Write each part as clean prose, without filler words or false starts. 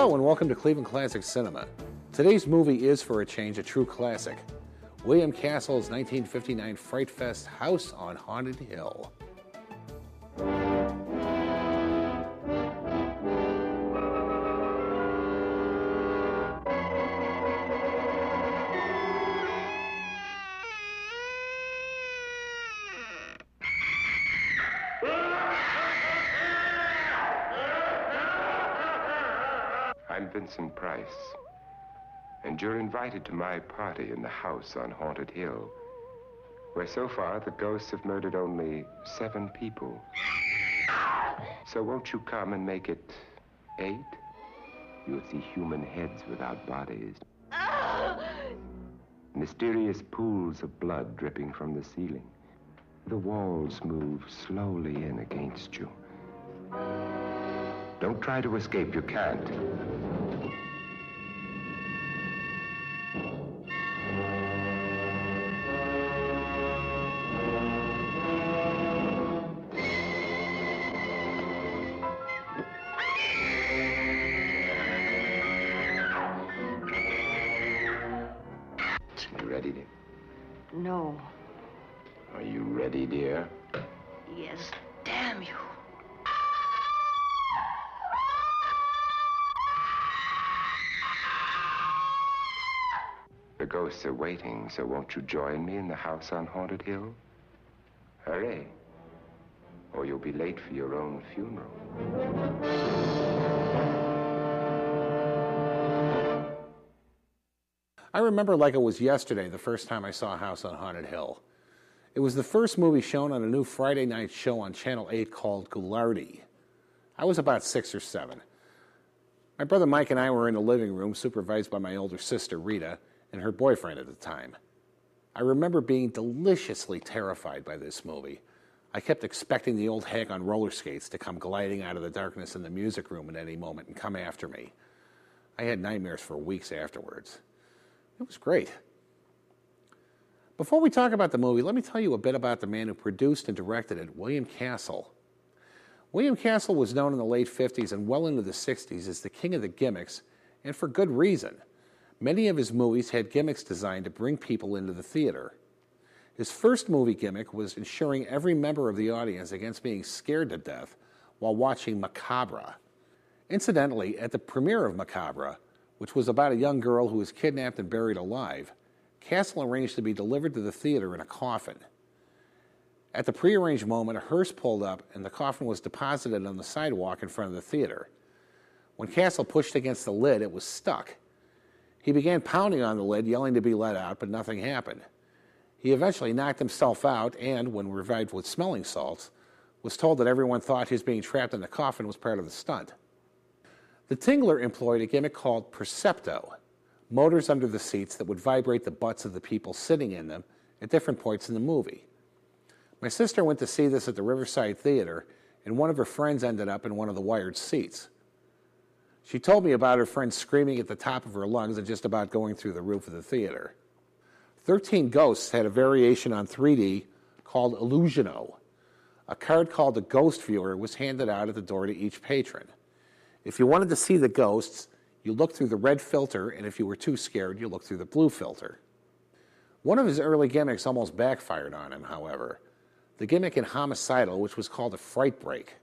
Hello and welcome to Cleveland Classic Cinema. Today's movie is, for a change, a true classic. William Castle's 1959 Fright Fest House on Haunted Hill. I'm Vincent Price, and you're invited to my party in the house on Haunted Hill, where so far the ghosts have murdered only 7 people. So won't you come and make it 8? You'll see human heads without bodies. Mysterious pools of blood dripping from the ceiling. The walls move slowly in against you. Don't try to escape, you can't. You ready, dear? No. Are you ready, dear? Yes, damn you. The ghosts are waiting, so won't you join me in the house on Haunted Hill? Hurry, or you'll be late for your own funeral. I remember like it was yesterday the first time I saw House on Haunted Hill. It was the first movie shown on a new Friday night show on Channel 8 called Ghoulardi. I was about 6 or 7. My brother Mike and I were in the living room, supervised by my older sister Rita and her boyfriend at the time. I remember being deliciously terrified by this movie. I kept expecting the old hag on roller skates to come gliding out of the darkness in the music room at any moment and come after me. I had nightmares for weeks afterwards. It was great. Before we talk about the movie, let me tell you a bit about the man who produced and directed it, William Castle. William Castle was known in the late 50s and well into the 60s as the king of the gimmicks, and for good reason. Many of his movies had gimmicks designed to bring people into the theater. His first movie gimmick was ensuring every member of the audience against being scared to death while watching Macabre. Incidentally, at the premiere of Macabre, which was about a young girl who was kidnapped and buried alive, Castle arranged to be delivered to the theater in a coffin. At the prearranged moment, a hearse pulled up and the coffin was deposited on the sidewalk in front of the theater. When Castle pushed against the lid, it was stuck. He began pounding on the lid, yelling to be let out, but nothing happened. He eventually knocked himself out and, when revived with smelling salts, was told that everyone thought his being trapped in the coffin was part of the stunt. The Tingler employed a gimmick called Percepto, motors under the seats that would vibrate the butts of the people sitting in them at different points in the movie. My sister went to see this at the Riverside Theater, and one of her friends ended up in one of the wired seats. She told me about her friend screaming at the top of her lungs and just about going through the roof of the theater. 13 Ghosts had a variation on 3D called Illusiono. A card called a Ghost Viewer was handed out at the door to each patron. If you wanted to see the ghosts, you looked through the red filter, and if you were too scared, you looked through the blue filter. One of his early gimmicks almost backfired on him, however. The gimmick in Homicidal, which was called a fright break.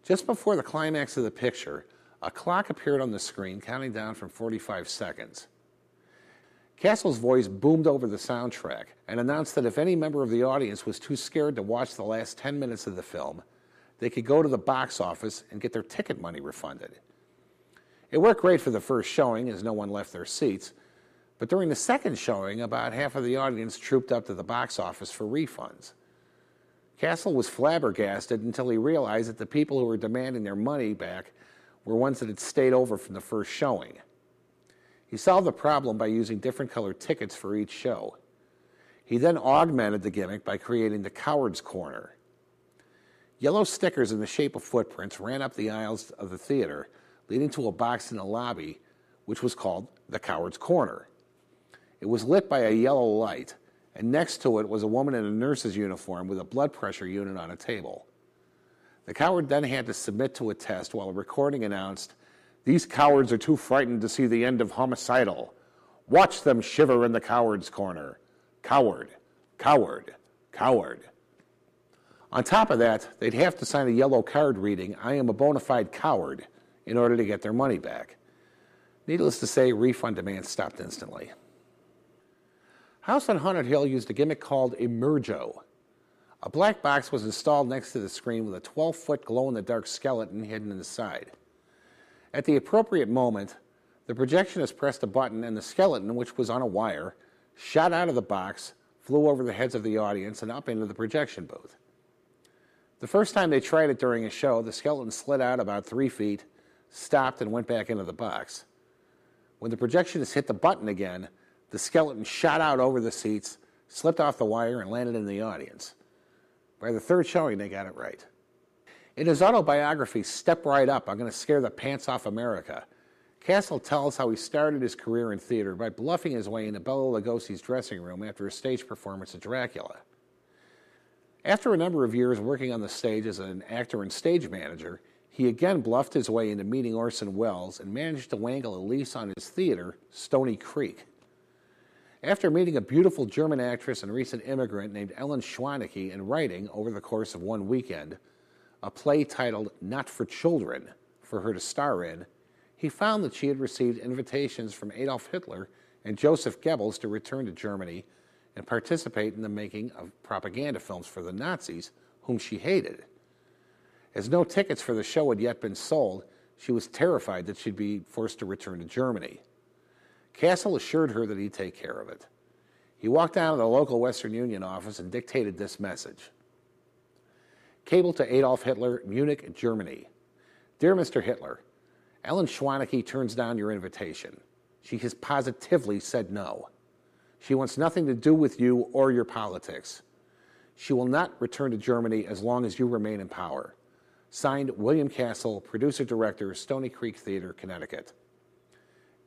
Just before the climax of the picture, a clock appeared on the screen counting down from 45 seconds. Castle's voice boomed over the soundtrack and announced that if any member of the audience was too scared to watch the last 10 minutes of the film, they could go to the box office and get their ticket money refunded. It worked great for the first showing as no one left their seats, but during the second showing, about half of the audience trooped up to the box office for refunds. Castle was flabbergasted until he realized that the people who were demanding their money back were ones that had stayed over from the first showing. He solved the problem by using different colored tickets for each show. He then augmented the gimmick by creating the Coward's Corner. Yellow stickers in the shape of footprints ran up the aisles of the theater, leading to a box in the lobby, which was called the Coward's Corner. It was lit by a yellow light, and next to it was a woman in a nurse's uniform with a blood pressure unit on a table. The coward then had to submit to a test while a recording announced These cowards are too frightened to see the end of homicidal. Watch them shiver in the coward's corner. Coward, coward, coward. On top of that, they'd have to sign a yellow card reading, I am a bona fide coward, in order to get their money back. Needless to say, refund demands stopped instantly. House on Haunted Hill used a gimmick called Emergo. A black box was installed next to the screen with a 12-foot glow-in-the-dark skeleton hidden in the side. At the appropriate moment, the projectionist pressed a button and the skeleton, which was on a wire, shot out of the box, flew over the heads of the audience and up into the projection booth. The first time they tried it during a show, the skeleton slid out about 3 feet, stopped, and went back into the box. When the projectionist hit the button again, the skeleton shot out over the seats, slipped off the wire, and landed in the audience. By the third showing, they got it right. In his autobiography, Step Right Up, I'm Going to Scare the Pants Off America, Castle tells how he started his career in theater by bluffing his way into Bela Lugosi's dressing room after a stage performance of Dracula. After a number of years working on the stage as an actor and stage manager, he again bluffed his way into meeting Orson Welles and managed to wangle a lease on his theater, Stony Creek. After meeting a beautiful German actress and recent immigrant named Ellen Schwaneke and writing, over the course of one weekend, a play titled Not for Children for her to star in, he found that she had received invitations from Adolf Hitler and Joseph Goebbels to return to Germany and participate in the making of propaganda films for the Nazis, whom she hated. As no tickets for the show had yet been sold, she was terrified that she'd be forced to return to Germany. Castle assured her that he'd take care of it. He walked down to the local Western Union office and dictated this message. Cable to Adolf Hitler, Munich, Germany. Dear Mr. Hitler, Ellen Schwaneke turns down your invitation. She has positively said no. She wants nothing to do with you or your politics. She will not return to Germany as long as you remain in power. Signed, William Castle, producer-director, Stony Creek Theater, Connecticut.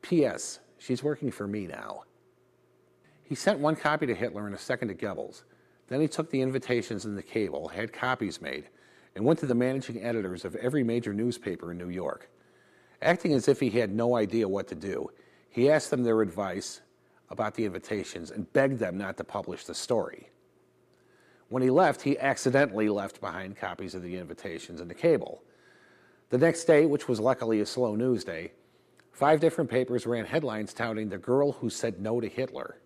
P.S. She's working for me now. He sent one copy to Hitler and a second to Goebbels. Then he took the invitations in the cable, had copies made, and went to the managing editors of every major newspaper in New York. Acting as if he had no idea what to do, he asked them their advice about the invitations and begged them not to publish the story. When he left, he accidentally left behind copies of the invitations in the cable. The next day, which was luckily a slow news day, 5 different papers ran headlines touting the girl who said no to Hitler.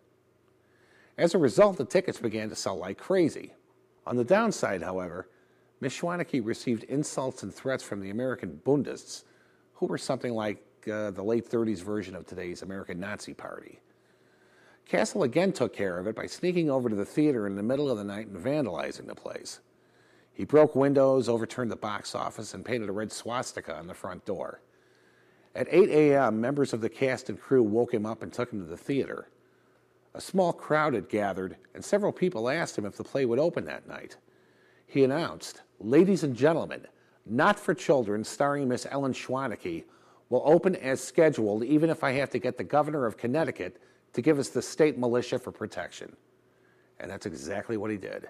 As a result, the tickets began to sell like crazy. On the downside, however, Ms. Schwaneke received insults and threats from the American Bundists, who were something like the late 30s version of today's American Nazi Party. Castle again took care of it by sneaking over to the theater in the middle of the night and vandalizing the place. He broke windows, overturned the box office, and painted a red swastika on the front door. At 8 a.m., members of the cast and crew woke him up and took him to the theater. A small crowd had gathered, and several people asked him if the play would open that night. He announced, "Ladies and gentlemen, Not for Children, starring Miss Ellen Schwaneke, will open as scheduled even if I have to get the governor of Connecticut to give us the state militia for protection." And that's exactly what he did.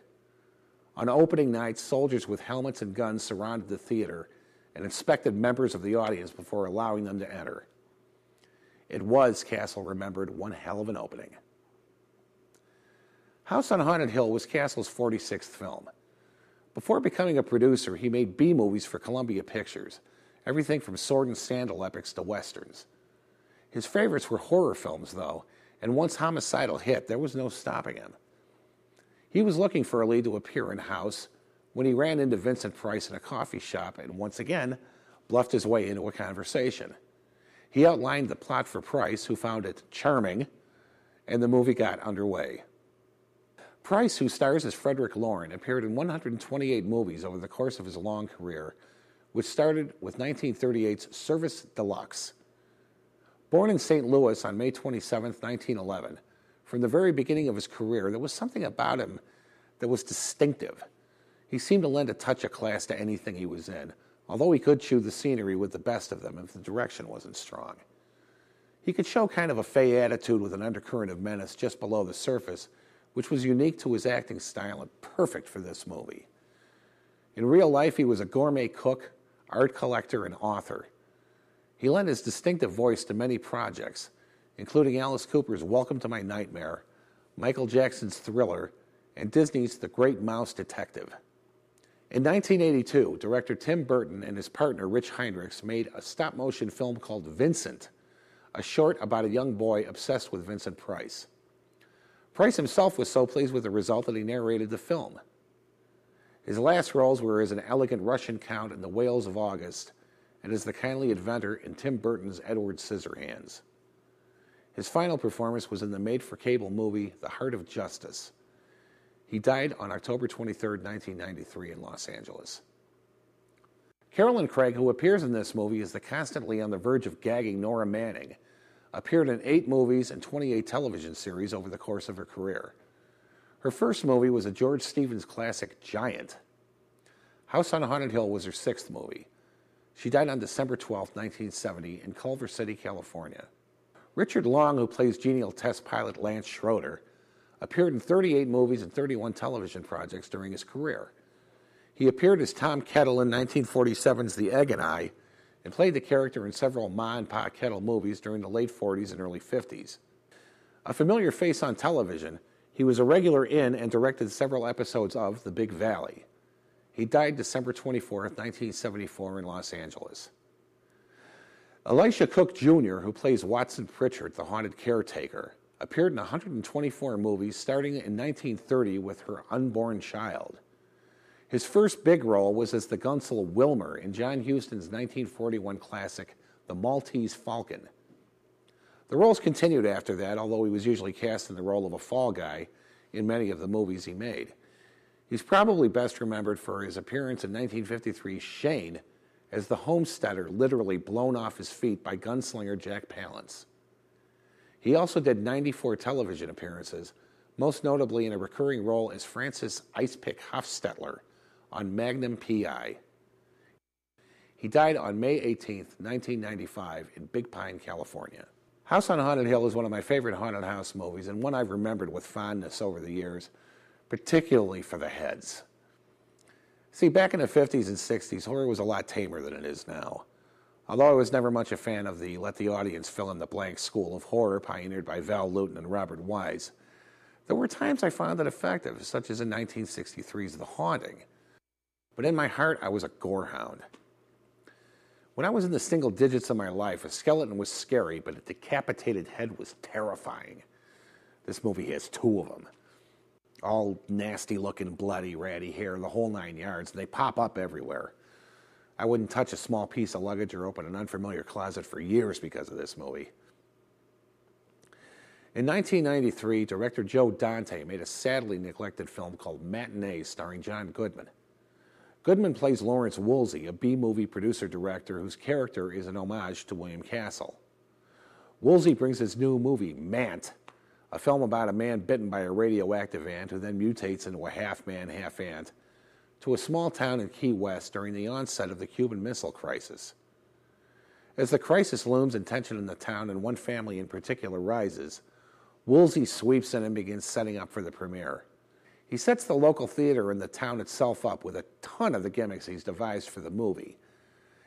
On opening night, soldiers with helmets and guns surrounded the theater and inspected members of the audience before allowing them to enter. It was, Castle remembered, one hell of an opening. House on Haunted Hill was Castle's 46th film. Before becoming a producer, he made B-movies for Columbia Pictures, everything from sword and sandal epics to westerns. His favorites were horror films, though, and once Homicidal hit, there was no stopping him. He was looking for a lead to appear in House when he ran into Vincent Price in a coffee shop and once again bluffed his way into a conversation. He outlined the plot for Price, who found it charming, and the movie got underway. Price, who stars as Frederick Loren, appeared in 128 movies over the course of his long career, which started with 1938's Service Deluxe. Born in St. Louis on May 27, 1911, from the very beginning of his career, there was something about him that was distinctive. He seemed to lend a touch of class to anything he was in, although he could chew the scenery with the best of them if the direction wasn't strong. He could show kind of a fey attitude with an undercurrent of menace just below the surface, which was unique to his acting style and perfect for this movie. In real life, he was a gourmet cook, art collector, and author. He lent his distinctive voice to many projects, including Alice Cooper's Welcome to My Nightmare, Michael Jackson's Thriller, and Disney's The Great Mouse Detective. In 1982, director Tim Burton and his partner Rich Heinrichs made a stop-motion film called Vincent, a short about a young boy obsessed with Vincent Price. Price himself was so pleased with the result that he narrated the film. His last roles were as an elegant Russian count in The Whales of August and as the kindly inventor in Tim Burton's Edward Scissorhands. His final performance was in the made-for-cable movie The Heart of Justice. He died on October 23, 1993 in Los Angeles. Carolyn Craig, who appears in this movie as the constantly on the verge of gagging Nora Manning, appeared in 8 movies and 28 television series over the course of her career. Her first movie was a George Stevens classic, Giant. House on Haunted Hill was her 6th movie. She died on December 12, 1970, in Culver City, California. Richard Long, who plays genial test pilot Lance Schroeder, appeared in 38 movies and 31 television projects during his career. He appeared as Tom Kettle in 1947's The Egg and I, and played the character in several Ma and Pa Kettle movies during the late 40s and early 50s. A familiar face on television, he was a regular in and directed several episodes of The Big Valley. He died December 24, 1974 in Los Angeles. Elisha Cook Jr., who plays Watson Pritchard, the haunted caretaker, appeared in 124 movies starting in 1930 with her unborn child. His first big role was as the Gunsel Wilmer in John Huston's 1941 classic, The Maltese Falcon. The roles continued after that, although he was usually cast in the role of a fall guy in many of the movies he made. He's probably best remembered for his appearance in 1953's Shane as the homesteader literally blown off his feet by gunslinger Jack Palance. He also did 94 television appearances, most notably in a recurring role as Francis Icepick Hofstetler on Magnum P.I. He died on May 18, 1995 in Big Pine, California. House on Haunted Hill is one of my favorite haunted house movies and one I've remembered with fondness over the years, particularly for the heads. See, back in the 50s and 60s, horror was a lot tamer than it is now. Although I was never much a fan of the let the audience fill in the blank school of horror pioneered by Val Lewton and Robert Wise, there were times I found it effective, such as in 1963's The Haunting. But in my heart, I was a gorehound. When I was in the single digits of my life, a skeleton was scary, but a decapitated head was terrifying. This movie has 2 of them. All nasty-looking, bloody, ratty hair, the whole 9 yards, and they pop up everywhere. I wouldn't touch a small piece of luggage or open an unfamiliar closet for years because of this movie. In 1993, director Joe Dante made a sadly neglected film called Matinees starring John Goodman. Goodman plays Lawrence Woolsey, a B-movie producer-director whose character is an homage to William Castle. Woolsey brings his new movie, Mant, a film about a man bitten by a radioactive ant who then mutates into a half-man, half-ant, to a small town in Key West during the onset of the Cuban Missile Crisis. As the crisis looms and tension in the town and one family in particular rises, Woolsey sweeps in and begins setting up for the premiere. He sets the local theater and the town itself up with a ton of the gimmicks he's devised for the movie.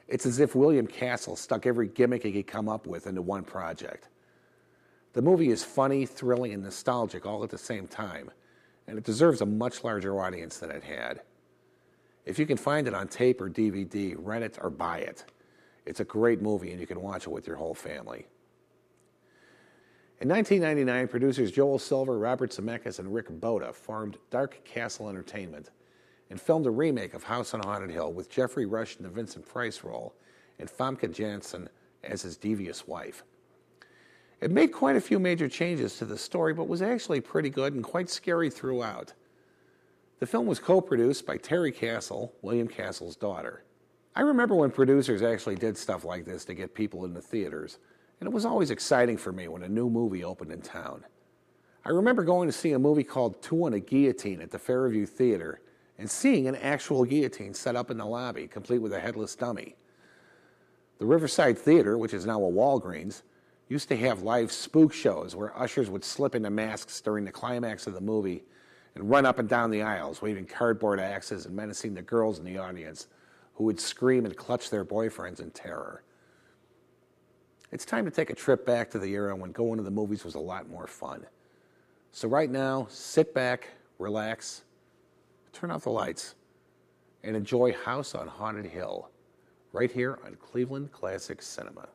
It's as if William Castle stuck every gimmick he could come up with into one project. The movie is funny, thrilling, and nostalgic all at the same time, and it deserves a much larger audience than it had. If you can find it on tape or DVD, rent it or buy it. It's a great movie, and you can watch it with your whole family. In 1999, producers Joel Silver, Robert Zemeckis, and Rick Boda formed Dark Castle Entertainment and filmed a remake of House on Haunted Hill with Jeffrey Rush in the Vincent Price role and Famke Janssen as his devious wife. It made quite a few major changes to the story, but was actually pretty good and quite scary throughout. The film was co-produced by Terry Castle, William Castle's daughter. I remember when producers actually did stuff like this to get people into theaters, and it was always exciting for me when a new movie opened in town. I remember going to see a movie called Two on a Guillotine at the Fairview Theater and seeing an actual guillotine set up in the lobby, complete with a headless dummy. The Riverside Theater, which is now a Walgreens, used to have live spook shows where ushers would slip into masks during the climax of the movie and run up and down the aisles, waving cardboard axes and menacing the girls in the audience, who would scream and clutch their boyfriends in terror. It's time to take a trip back to the era when going to the movies was a lot more fun. So right now, sit back, relax, turn off the lights, and enjoy House on Haunted Hill, right here on Cleveland Classic Cinema.